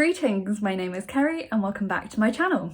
Greetings, my name is Kerry and welcome back to my channel.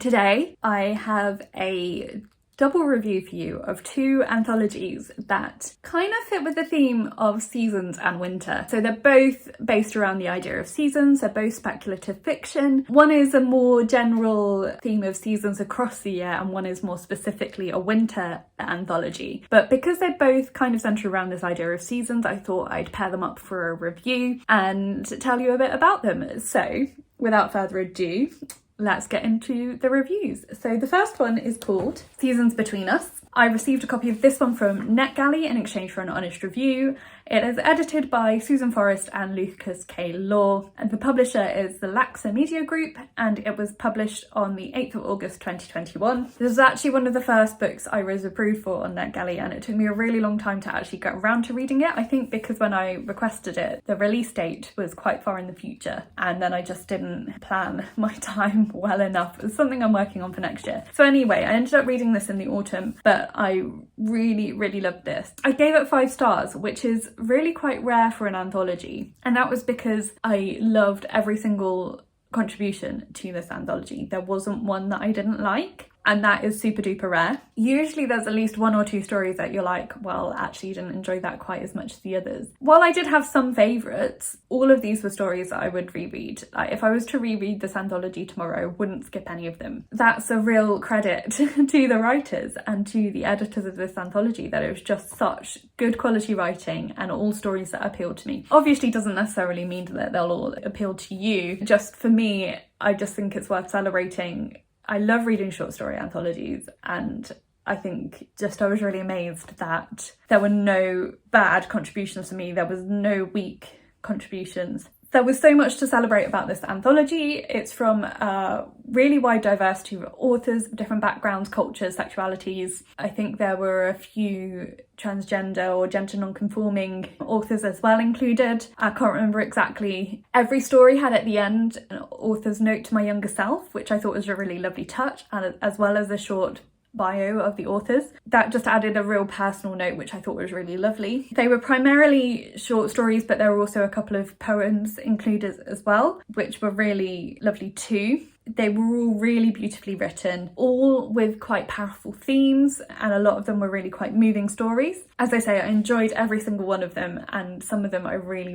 Today I have a double review for you of two anthologies that kind of fit with the theme of seasons and winter. So they're both based around the idea of seasons, they're both speculative fiction. One is a more general theme of seasons across the year and one is more specifically a winter anthology. But because they both kind of centre around this idea of seasons, I thought I'd pair them up for a review and tell you a bit about them. So without further ado, let's get into the reviews. So the first one is called Seasons Between Us. I received a copy of this one from NetGalley in exchange for an honest review. It is edited by Susan Forrest and Lucas K. Law, and the publisher is the Laxa Media Group, and it was published on the 8th of August 2021. This is actually one of the first books I was approved for on NetGalley, and it took me a really long time to actually get around to reading it. I think because when I requested it, the release date was quite far in the future, and then I just didn't plan my time well enough. It's something I'm working on for next year. So anyway, I ended up reading this in the autumn, but I really loved this. I gave it 5 stars, which is really quite rare for an anthology, and that was because I loved every single contribution to this anthology. There wasn't one that I didn't like, and that is super duper rare. Usually there's at least 1 or 2 stories that you're like, well, actually you didn't enjoy that quite as much as the others. While I did have some favourites, all of these were stories that I would reread. Like, if I was to reread this anthology tomorrow, I wouldn't skip any of them. That's a real credit to the writers and to the editors of this anthology, that it was just such good quality writing and all stories that appealed to me. Obviously doesn't necessarily mean that they'll all appeal to you. Just for me, I just think it's worth celebrating. I love reading short story anthologies, and I think just I was really amazed that there were no bad contributions for me. There was no weak contributions. There was so much to celebrate about this anthology. It's from a really wide diversity of authors, different backgrounds, cultures, sexualities. I think there were a few transgender or gender non-conforming authors as well included. I can't remember exactly. Every story had at the end an author's note to my younger self, which I thought was a really lovely touch, and as well as a short bio of the authors. That just added a real personal note, which I thought was really lovely. They were primarily short stories, but there were also a couple of poems included as well, which were really lovely too. They were all really beautifully written, all with quite powerful themes, and a lot of them were really quite moving stories. As I say, I enjoyed every single one of them, and some of them I really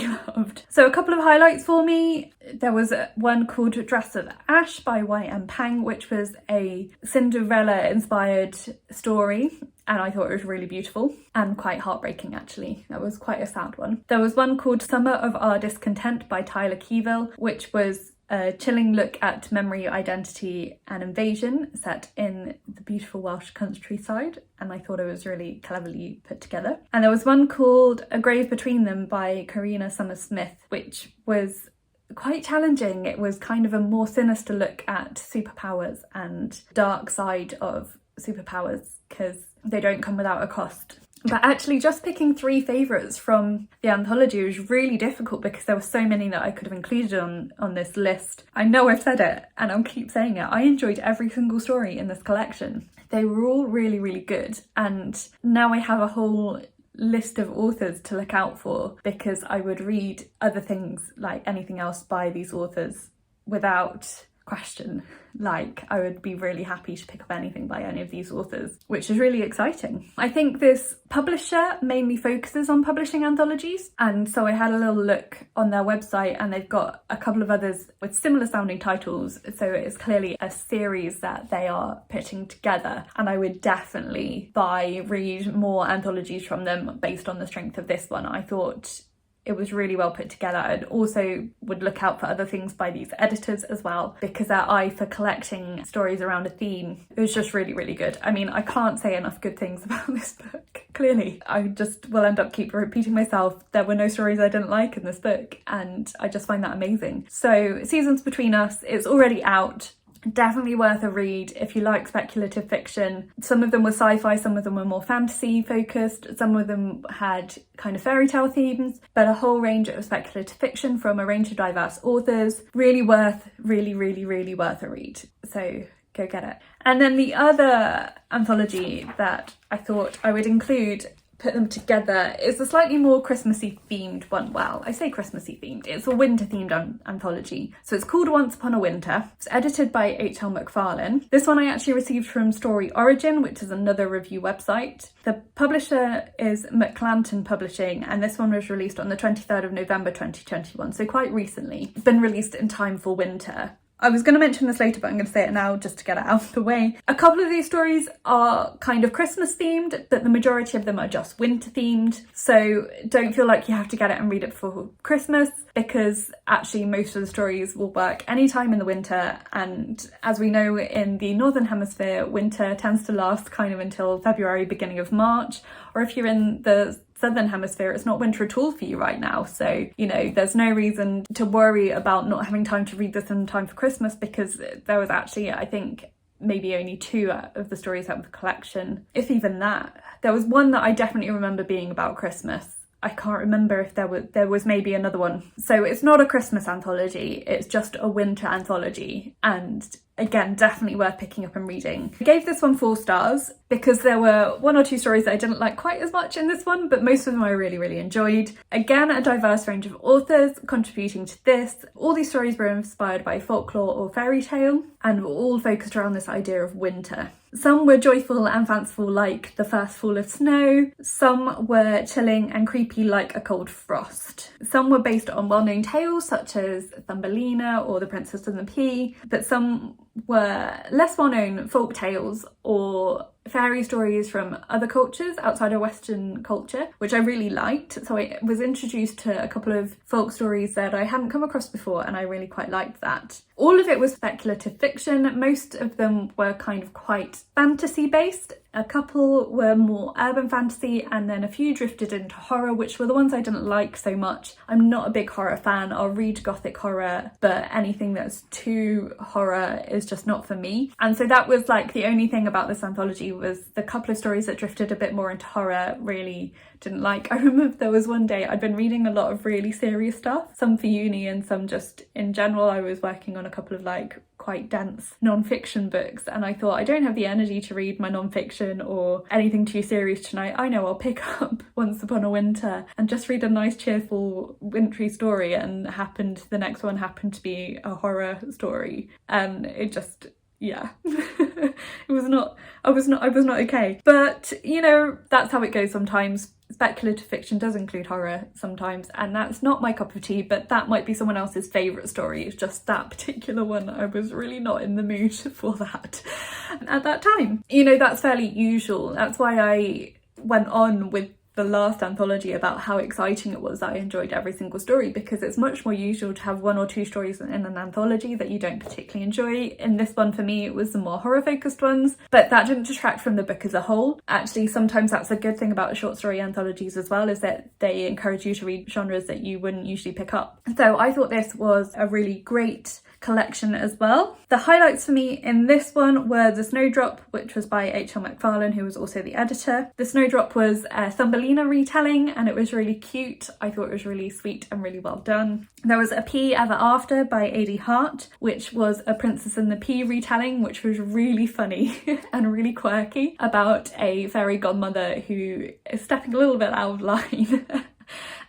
loved. So a couple of highlights for me. There was one called Dress of Ash by Y.M. Pang, which was a Cinderella-inspired story, and I thought it was really beautiful and quite heartbreaking actually. That was quite a sad one. There was one called Summer of Our Discontent by Tyler Keville, which was a chilling look at memory, identity and invasion set in the beautiful Welsh countryside, and I thought it was really cleverly put together. And there was one called A Grave Between Them by Karina Summers-Smith, which was quite challenging. It was kind of a more sinister look at superpowers and dark side of superpowers, because they don't come without a cost. But actually just picking 3 favourites from the anthology was really difficult because there were so many that I could have included on this list. I know I've said it and I'll keep saying it. I enjoyed every single story in this collection. They were all really good, and now I have a whole list of authors to look out for, because I would read other things like anything else by these authors without question. Like, I would be really happy to pick up anything by any of these authors, which is really exciting. I think this publisher mainly focuses on publishing anthologies, and so I had a little look on their website and they've got a couple of others with similar sounding titles, so it's clearly a series that they are putting together, and I would definitely read more anthologies from them based on the strength of this one. I thought it was really well put together, and also would look out for other things by these editors as well, because their eye for collecting stories around a theme, it was just really good. I mean, I can't say enough good things about this book. Clearly, I just will end up keep repeating myself. There were no stories I didn't like in this book, and I just find that amazing. So Seasons Between Us, it's already out. Definitely worth a read if you like speculative fiction. Some of them were sci-fi, some of them were more fantasy focused, some of them had kind of fairy tale themes, but a whole range of speculative fiction from a range of diverse authors. Really worth a read. So go get it. And then the other anthology that I thought I would include put them together. It's a slightly more Christmassy themed one. Well, I say Christmassy themed, it's a winter themed anthology. So it's called Once Upon a Winter. It's edited by H.L. McFarlane. This one I actually received from Story Origin, which is another review website. The publisher is McClanton Publishing, and this one was released on the 23rd of November 2021, so quite recently. It's been released in time for winter. I was going to mention this later, but I'm going to say it now just to get it out of the way. A couple of these stories are kind of Christmas themed, but the majority of them are just winter themed. So don't feel like you have to get it and read it for Christmas, because actually most of the stories will work anytime in the winter. And as we know, in the Northern Hemisphere, winter tends to last kind of until February, beginning of March. Or if you're in the Southern Hemisphere, it's not winter at all for you right now. So, you know, there's no reason to worry about not having time to read this in time for Christmas, because there was actually, I think, maybe only 2 of the stories out of the collection, if even that. There was one that I definitely remember being about Christmas. I can't remember if there was maybe another one. So it's not a Christmas anthology, it's just a winter anthology. And again, definitely worth picking up and reading. I gave this one 4 stars because there were 1 or 2 stories that I didn't like quite as much in this one, but most of them I really, really enjoyed. Again, a diverse range of authors contributing to this. All these stories were inspired by folklore or fairy tale, and were all focused around this idea of winter. Some were joyful and fanciful, like The First Fall of Snow. Some were chilling and creepy, like A Cold Frost. Some were based on well-known tales such as Thumbelina or The Princess and the Pea, but some were less well-known folk tales or fairy stories from other cultures outside of Western culture, which I really liked. So I was introduced to a couple of folk stories that I hadn't come across before, and I really quite liked that. All of it was speculative fiction. Most of them were kind of quite fantasy based. A couple were more urban fantasy, and then a few drifted into horror, which were the ones I didn't like so much. I'm not a big horror fan. I'll read gothic horror, but anything that's too horror is just not for me. And so that was like the only thing about this anthology, was the couple of stories that drifted a bit more into horror really didn't like. I remember there was one day I'd been reading a lot of really serious stuff, some for uni and some just in general. I was working on a couple of like quite dense non-fiction books, and I thought, I don't have the energy to read my non-fiction or anything too serious tonight. I know I'll pick up Once Upon a Winter and just read a nice cheerful wintry story, and the next one happened to be a horror story, and it just, yeah. I was not okay. But you know, that's how it goes sometimes. Speculative fiction does include horror sometimes, and that's not my cup of tea, but that might be someone else's favourite story. It's just that particular one, I was really not in the mood for that at that time. You know, that's fairly usual. That's why I went on with the last anthology about how exciting it was that I enjoyed every single story, because it's much more usual to have 1 or 2 stories in an anthology that you don't particularly enjoy. In this one, for me, it was the more horror focused ones, but that didn't detract from the book as a whole. Actually, sometimes that's a good thing about short story anthologies as well, is that they encourage you to read genres that you wouldn't usually pick up. So I thought this was a really great collection as well. The highlights for me in this one were The Snowdrop, which was by H.L. McFarlane, who was also the editor. The Snowdrop was a Thumbelina retelling, and it was really cute. I thought it was really sweet and really well done. There was A Pea Ever After by A.D. Hart, which was a Princess and the Pea retelling, which was really funny and really quirky, about a fairy godmother who is stepping a little bit out of line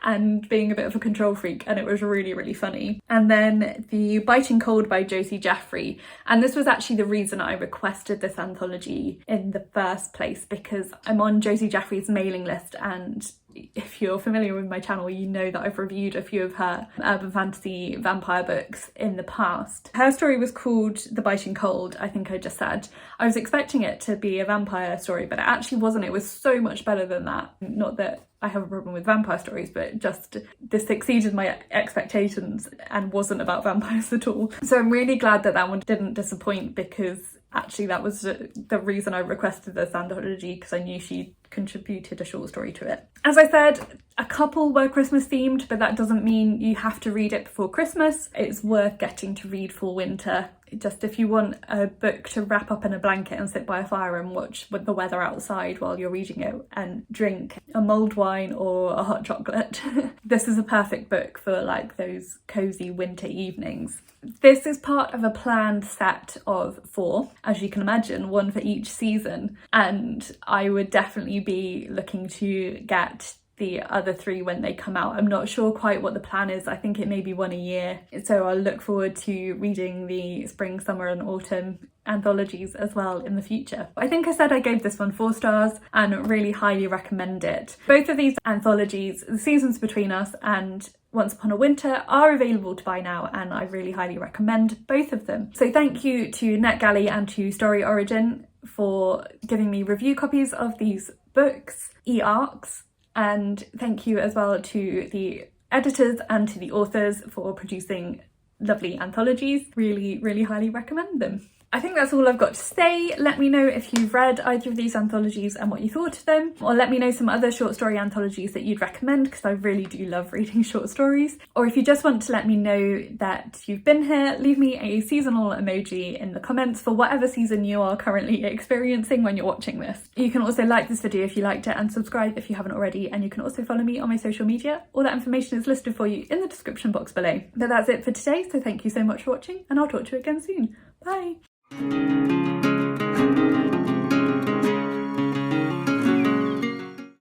and being a bit of a control freak, and it was really, really funny. And then The Biting Cold by Josie Jeffrey, and this was actually the reason I requested this anthology in the first place, because I'm on Josie Jeffrey's mailing list, and if you're familiar with my channel, you know that I've reviewed a few of her urban fantasy vampire books in the past. Her story was called The Biting Cold, I think I just said. I was expecting it to be a vampire story, but it actually wasn't. It was so much better than that. Not that I have a problem with vampire stories, but just this exceeded my expectations and wasn't about vampires at all. So I'm really glad that that one didn't disappoint, because actually that was the reason I requested this anthology, because I knew she contributed a short story to it. As I said, a couple were Christmas themed, but that doesn't mean you have to read it before Christmas. It's worth getting to read for winter Just if you want a book to wrap up in a blanket and sit by a fire and watch with the weather outside while you're reading it and drink a mulled wine or a hot chocolate, this is a perfect book for like those cozy winter evenings. This is part of a planned set of 4, as you can imagine, 1 for each season, and I would definitely be looking to get the other 3 when they come out. I'm not sure quite what the plan is. I think it may be 1 a year. So I'll look forward to reading the spring, summer and autumn anthologies as well in the future. I think I said I gave this one 4 stars and really highly recommend it. Both of these anthologies, The Seasons Between Us and Once Upon a Winter, are available to buy now, and I really highly recommend both of them. So thank you to NetGalley and to Story Origin for giving me review copies of these books, e-arcs, and thank you as well to the editors and to the authors for producing lovely anthologies. Really, really highly recommend them. I think that's all I've got to say. Let me know if you've read either of these anthologies and what you thought of them, or let me know some other short story anthologies that you'd recommend, because I really do love reading short stories. Or if you just want to let me know that you've been here, leave me a seasonal emoji in the comments for whatever season you are currently experiencing when you're watching this. You can also like this video if you liked it and subscribe if you haven't already, and you can also follow me on my social media. All that information is listed for you in the description box below. But that's it for today, so thank you so much for watching, and I'll talk to you again soon. Bye!